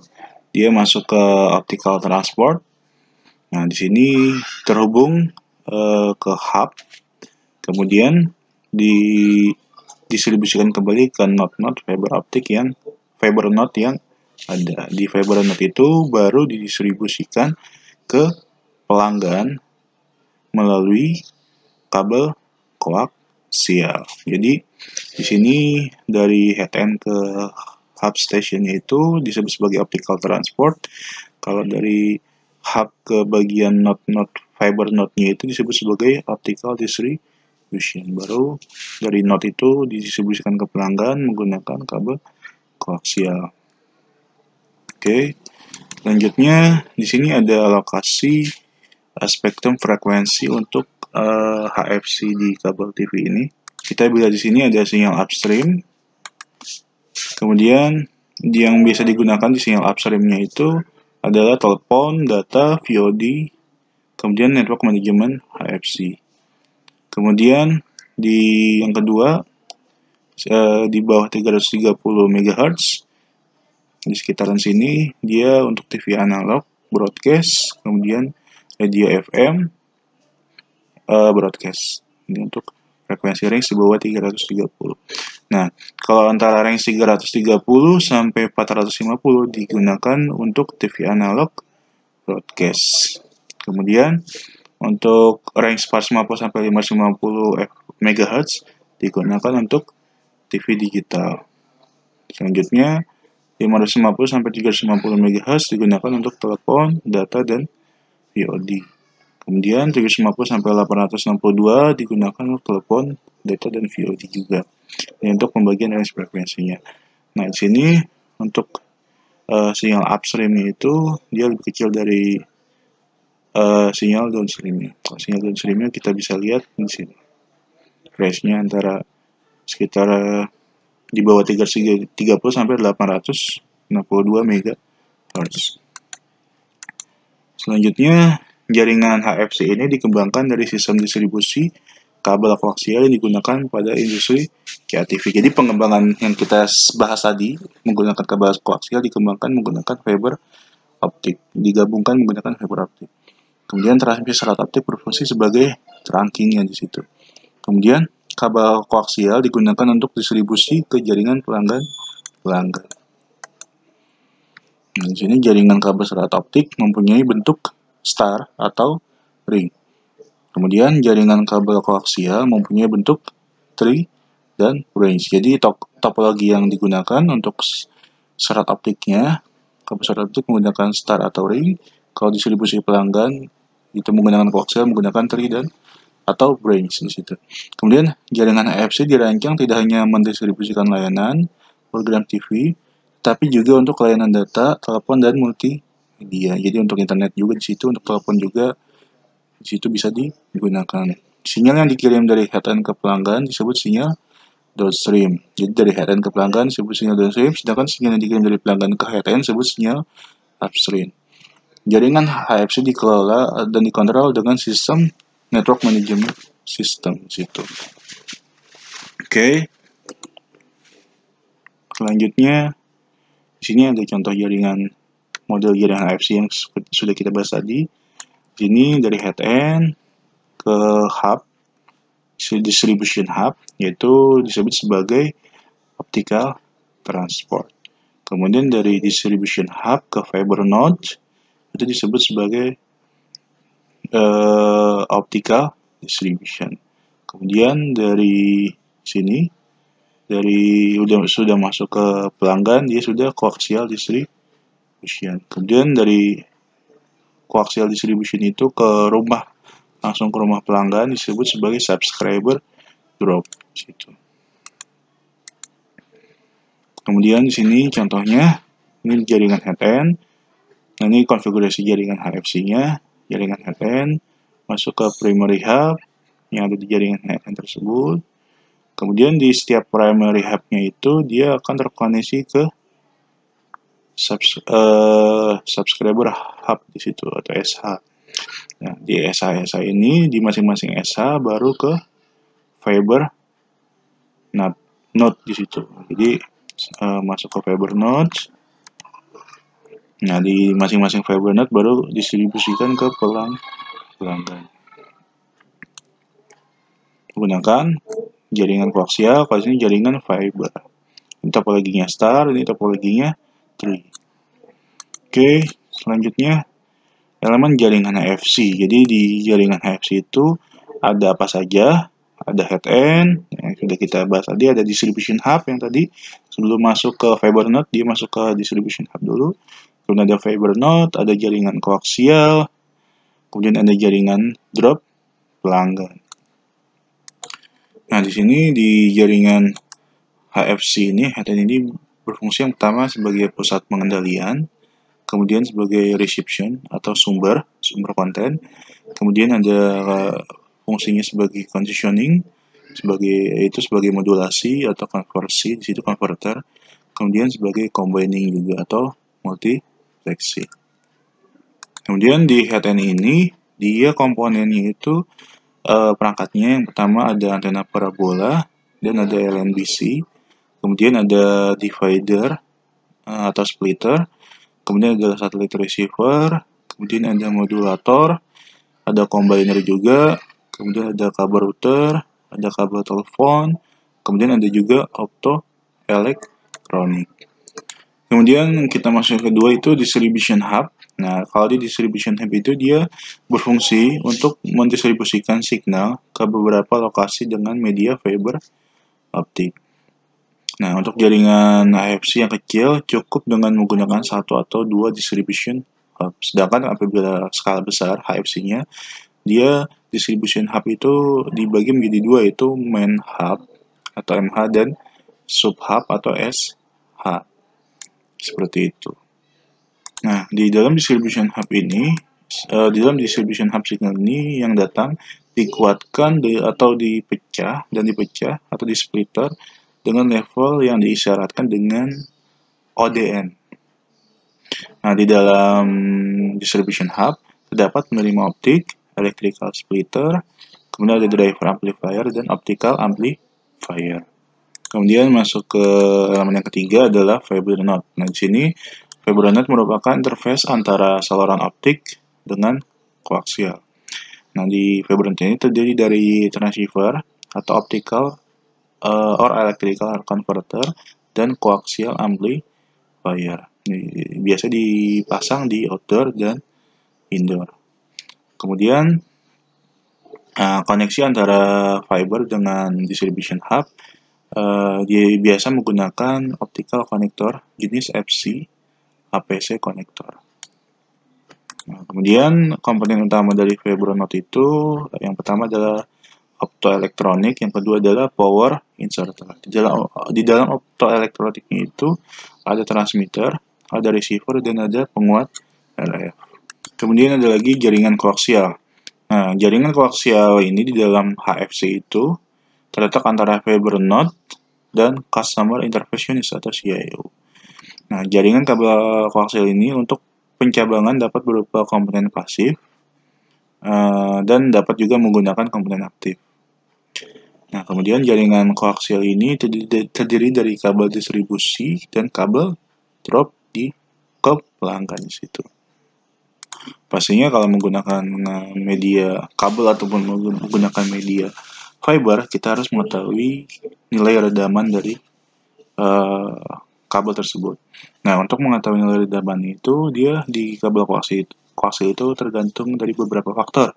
dia masuk ke optical transport. Nah, di sini terhubung ke hub. Kemudian didistribusikan kembali ke node-node fiber optik yang ada. Di fiber node itu baru didistribusikan ke pelanggan melalui kabel koaksial. Jadi di sini dari head end ke hub stationnya itu disebut sebagai optical transport. Kalau dari hub ke bagian node fiber node-nya itu disebut sebagai optical distribution. distribution. Baru dari node itu didistribusikan ke pelanggan menggunakan kabel koaksial. Oke. Selanjutnya di sini ada alokasi spektrum frekuensi untuk HFC di kabel TV ini. Kita bisa di sini ada sinyal upstream. Kemudian yang bisa digunakan di sinyal upstreamnya itu adalah telepon, data, VOD, kemudian network management HFC. Kemudian yang kedua di bawah 330 MHz di sekitaran sini dia untuk TV analog broadcast, kemudian radio FM broadcast. Ini untuk frekuensi range di bawah 330. Nah, kalau antara range 330 sampai 450 digunakan untuk TV analog broadcast. Kemudian untuk range 450 sampai 550 MHz digunakan untuk TV digital. Selanjutnya 550 sampai 350 MHz digunakan untuk telepon, data, dan VOD. Kemudian 350 sampai 862 digunakan untuk telepon, data, dan VOD juga. Ini untuk pembagian range frekuensinya. Nah, di sini untuk sinyal upstream itu dia lebih kecil dari sinyal downstreamnya. Kalau sinyal downstreamnya kita bisa lihat di sini. Range-nya antara sekitar di bawah 330 sampai 862 MHz. Selanjutnya, jaringan HFC ini dikembangkan dari sistem distribusi kabel koaksial yang digunakan pada industri TV. Jadi pengembangan yang kita bahas tadi menggunakan kabel koaksial dikembangkan menggunakan fiber optik, digabungkan menggunakan fiber optik. Kemudian transmisi serat optik berfungsi sebagai trunking-nya di situ. Kemudian kabel koaksial digunakan untuk distribusi ke jaringan pelanggan. Nah, di sini jaringan kabel serat optik mempunyai bentuk star atau ring. Kemudian jaringan kabel koaksial mempunyai bentuk tree dan branch. Jadi topologi yang digunakan untuk serat optiknya, kabel serat optik menggunakan star atau ring. Kalau distribusi pelanggan itu menggunakan koaksial menggunakan tree dan atau branch di situ. Kemudian jaringan HFC dirancang tidak hanya mendistribusikan layanan program TV, tapi juga untuk layanan data, telepon, dan multimedia. Jadi untuk internet juga di situ, untuk telepon juga di situ bisa digunakan. Sinyal yang dikirim dari head-end ke pelanggan disebut sinyal downstream. Jadi dari head-end ke pelanggan disebut sinyal downstream, sedangkan sinyal yang dikirim dari pelanggan ke head-end disebut sinyal upstream. Jaringan HFC dikelola dan dikontrol dengan sistem network management system situ. Oke. Selanjutnya di sini ada contoh jaringan model jaringan HFC yang sudah kita bahas tadi. Ini dari head-end ke hub, distribution hub, yaitu disebut sebagai optical transport. Kemudian dari distribution hub ke fiber node, itu disebut sebagai optical distribution. Kemudian dari sini, sudah masuk ke pelanggan, dia sudah coaxial distribution. Kemudian dari coaxial distribution itu langsung ke rumah pelanggan disebut sebagai subscriber drop situ. Kemudian di sini contohnya ini jaringan head-end. Nah, ini konfigurasi jaringan HFC-nya, jaringan head-end masuk ke primary hub yang ada di jaringan head-end tersebut. Kemudian di setiap primary hub-nya itu dia akan terkoneksi ke subscriber hub di situ atau SH. Nah, di SH ini di masing-masing SH baru ke fiber node di situ. Jadi masuk ke fiber node. Nah, di masing-masing fiber node baru distribusikan ke pelanggan. Menggunakan jaringan koaksial, kalau ini jaringan fiber. Ini topologinya star, ini topologinya tree. Oke, selanjutnya elemen jaringan HFC. Jadi di jaringan HFC itu ada apa saja? Ada head-end yang sudah kita bahas tadi, ada distribution hub yang tadi sebelum masuk ke fiber node dia masuk ke distribution hub dulu. Kemudian ada fiber node, ada jaringan koaksial, kemudian ada jaringan drop pelanggan. Nah, di sini di jaringan HFC ini, HTN ini berfungsi yang pertama sebagai pusat pengendalian, kemudian sebagai reception atau sumber konten, kemudian ada fungsinya sebagai conditioning, sebagai modulasi atau konversi, di situ converter, kemudian sebagai combining juga atau multiplexing. Kemudian di HTN ini dia komponennya itu perangkatnya yang pertama ada antena parabola dan ada LNBC, kemudian ada divider atau splitter, kemudian ada satelit receiver, kemudian ada modulator, ada combiner juga, kemudian ada kabel router, ada kabel telepon, kemudian ada juga optoelektronik. Kemudian kita masuk ke kedua itu distribution hub. Nah, kalau di distribution hub itu dia berfungsi untuk mendistribusikan signal ke beberapa lokasi dengan media fiber optik. Nah, untuk jaringan HFC yang kecil cukup dengan menggunakan satu atau dua distribution hub. Sedangkan apabila skala besar HFC-nya, dia distribution hub itu dibagi menjadi dua, yaitu main hub atau MH dan sub hub atau SH. Seperti itu. Nah, di dalam distribution hub ini, di dalam distribution hub signal ini yang datang dikuatkan atau dipecah atau di splitter dengan level yang diisyaratkan dengan ODN. Nah, di dalam distribution hub terdapat penerima optik, electrical splitter, kemudian ada driver amplifier dan optical amplifier. Kemudian masuk ke elemen yang ketiga adalah fiber node. Nah, di sini fiber node merupakan interface antara saluran optik dengan koaksial. Nah, di fiber node ini terdiri dari transceiver atau optical or electrical converter dan koaksial amplifier. Biasa dipasang di outdoor dan indoor. Kemudian koneksi antara fiber dengan distribution hub dia biasa menggunakan optical connector jenis FC APC connector. Nah, kemudian komponen utama dari fiber node itu yang pertama adalah optoelektronik, yang kedua adalah power inverter. Di dalam optoelektronik itu ada transmitter, ada receiver, dan ada penguat RF. Kemudian ada lagi jaringan koaksial. Nah, jaringan koaksial ini di dalam HFC itu terletak antara fiber node dan customer interface atau CIO. Nah, jaringan kabel koaksial ini untuk pencabangan dapat berupa komponen pasif dan dapat juga menggunakan komponen aktif. Nah, kemudian jaringan koaksial ini terdiri dari kabel distribusi dan kabel drop ke pelanggan di situ. Pastinya kalau menggunakan media kabel ataupun menggunakan media fiber, kita harus mengetahui nilai redaman dari kabel tersebut. Nah, untuk mengetahui nilai redaman itu, dia di kabel koaksial itu tergantung dari beberapa faktor.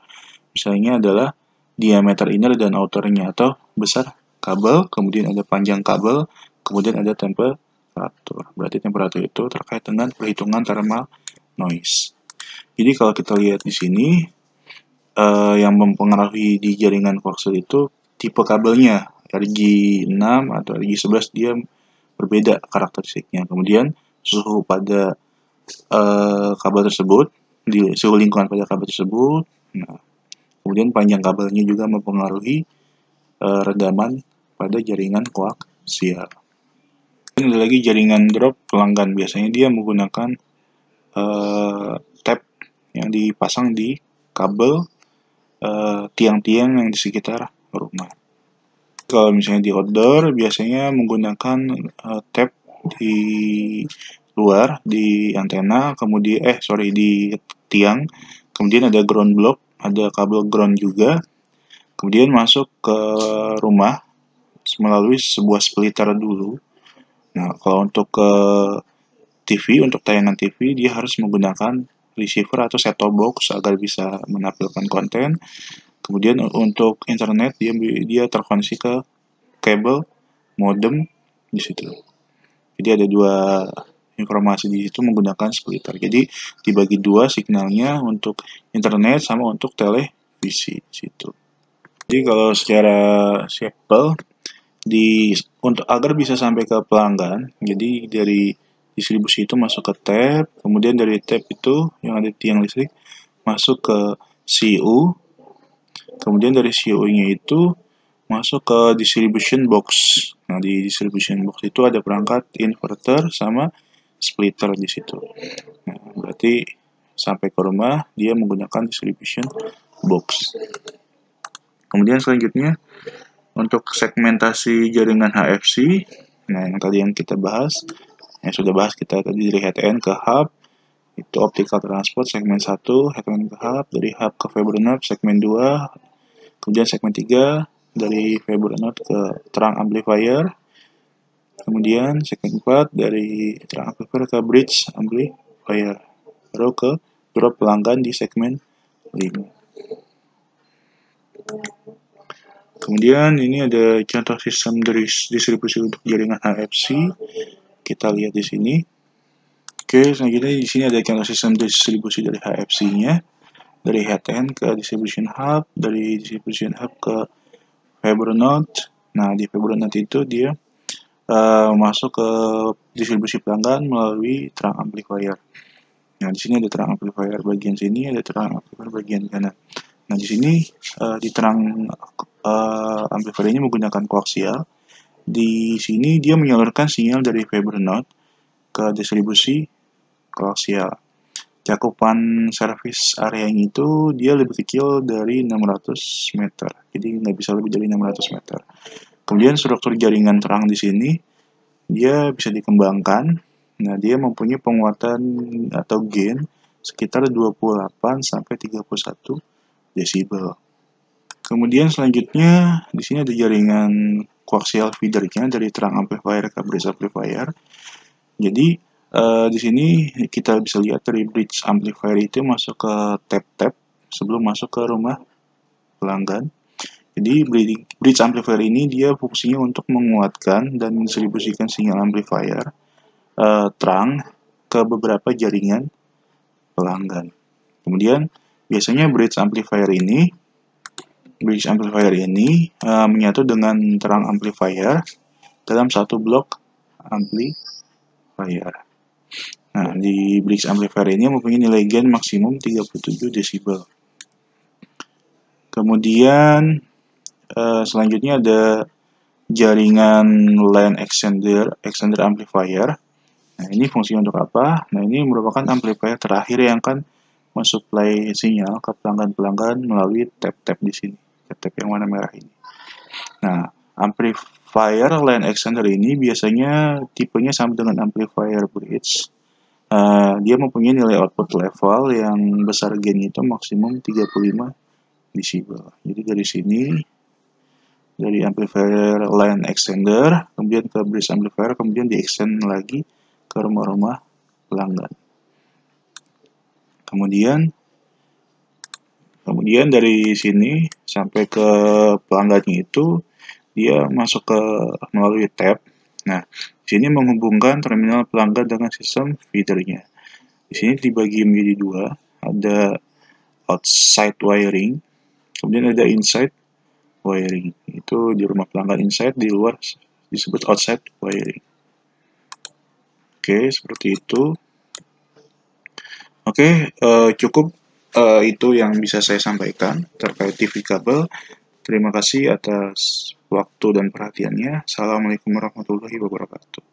Misalnya adalah diameter inner dan outernya atau besar kabel, kemudian ada panjang kabel, kemudian ada temperatur. Berarti temperatur itu terkait dengan perhitungan thermal noise. Jadi kalau kita lihat di sini, yang mempengaruhi di jaringan koaksial itu tipe kabelnya, RG6 atau RG11 dia berbeda karakteristiknya. Kemudian suhu pada kabel tersebut, di suhu lingkungan pada kabel tersebut. Nah, kemudian panjang kabelnya juga mempengaruhi redaman pada jaringan koaksial. Dan ada lagi jaringan drop pelanggan. Biasanya dia menggunakan tap yang dipasang di kabel tiang-tiang yang di sekitar rumah. Kalau misalnya di outdoor, biasanya menggunakan tap di luar, di antena, kemudian di tiang, kemudian ada ground block, ada kabel ground juga, kemudian masuk ke rumah melalui sebuah splitter dulu. Nah, kalau untuk ke TV, untuk tayangan TV, dia harus menggunakan receiver atau set-top box agar bisa menampilkan konten. Kemudian untuk internet dia terkoneksi ke kabel modem di situ. Jadi ada dua informasi di situ menggunakan splitter. Jadi dibagi dua signalnya untuk internet sama untuk televisi di situ. Jadi kalau secara simple untuk agar bisa sampai ke pelanggan, jadi dari distribusi itu masuk ke tab, kemudian dari tab itu yang ada di tiang listrik masuk ke CU, kemudian dari CU-nya itu masuk ke distribution box. Nah, di distribution box itu ada perangkat inverter sama splitter di situ. Nah, berarti sampai ke rumah dia menggunakan distribution box. Kemudian selanjutnya untuk segmentasi jaringan HFC, nah yang tadi yang kita bahas, yang sudah bahas kita tadi dari head end ke hub, itu optical transport segmen 1, head end ke hub, dari hub ke fiber node segmen 2, kemudian segmen 3 dari fiber node ke terang amplifier, kemudian segmen 4 dari terang amplifier ke bridge amplifier, baru ke drop pelanggan di segmen 5. Kemudian ini ada contoh sistem dari distribusi untuk jaringan HFC. Kita lihat di sini. Oke, selanjutnya di sini ada contoh sistem distribusi dari HFC-nya. Dari head end ke distribution hub, dari distribution hub ke fiber node. Nah, di fiber node itu dia masuk ke distribusi pelanggan melalui terang amplifier. Nah, di sini ada terang amplifier bagian sini, ada terang amplifier bagian kanan. Nah, di sini di terang amplifier ini menggunakan koaksial. Di sini dia menyalurkan sinyal dari fiber node ke distribusi koaksial. Cakupan service areanya itu dia lebih kecil dari 600 meter. Jadi nggak bisa lebih dari 600 meter. Kemudian struktur jaringan terang di sini dia bisa dikembangkan. Nah, dia mempunyai penguatan atau gain sekitar 28 sampai 31 desibel. Kemudian selanjutnya di sini ada jaringan koaksial feedernya dari terang amplifier ke bridge amplifier. Jadi di sini kita bisa lihat dari bridge amplifier itu masuk ke tab-tab sebelum masuk ke rumah pelanggan. Jadi bridge amplifier ini dia fungsinya untuk menguatkan dan mendistribusikan sinyal amplifier terang ke beberapa jaringan pelanggan. Kemudian biasanya bridge amplifier ini menyatu dengan terang amplifier dalam satu blok amplifier. Nah, di bridge amplifier ini mempunyai nilai gain maksimum 37 desibel. Kemudian selanjutnya ada jaringan line extender amplifier. Nah, ini fungsinya untuk apa? Nah, ini merupakan amplifier terakhir yang akan mensuplai sinyal ke pelanggan-pelanggan melalui tab-tab di sini, tab-tab yang warna merah ini. Nah, amplifier line extender ini biasanya tipenya sama dengan amplifier bridge. Dia mempunyai nilai output level yang besar gain itu maksimum 35 desibel. Jadi dari sini, dari amplifier line extender, kemudian ke bridge amplifier, kemudian di-extend lagi ke rumah-rumah pelanggan. Kemudian dari sini sampai ke pelanggannya itu dia masuk ke melalui tab. Nah, di sini menghubungkan terminal pelanggan dengan sistem feedernya. Di sini dibagi menjadi dua, ada outside wiring, kemudian ada inside wiring. Itu di rumah pelanggan inside, di luar disebut outside wiring. Oke, seperti itu. Oke, cukup itu yang bisa saya sampaikan terkait TV kabel. Terima kasih atas waktu dan perhatiannya. Assalamualaikum warahmatullahi wabarakatuh.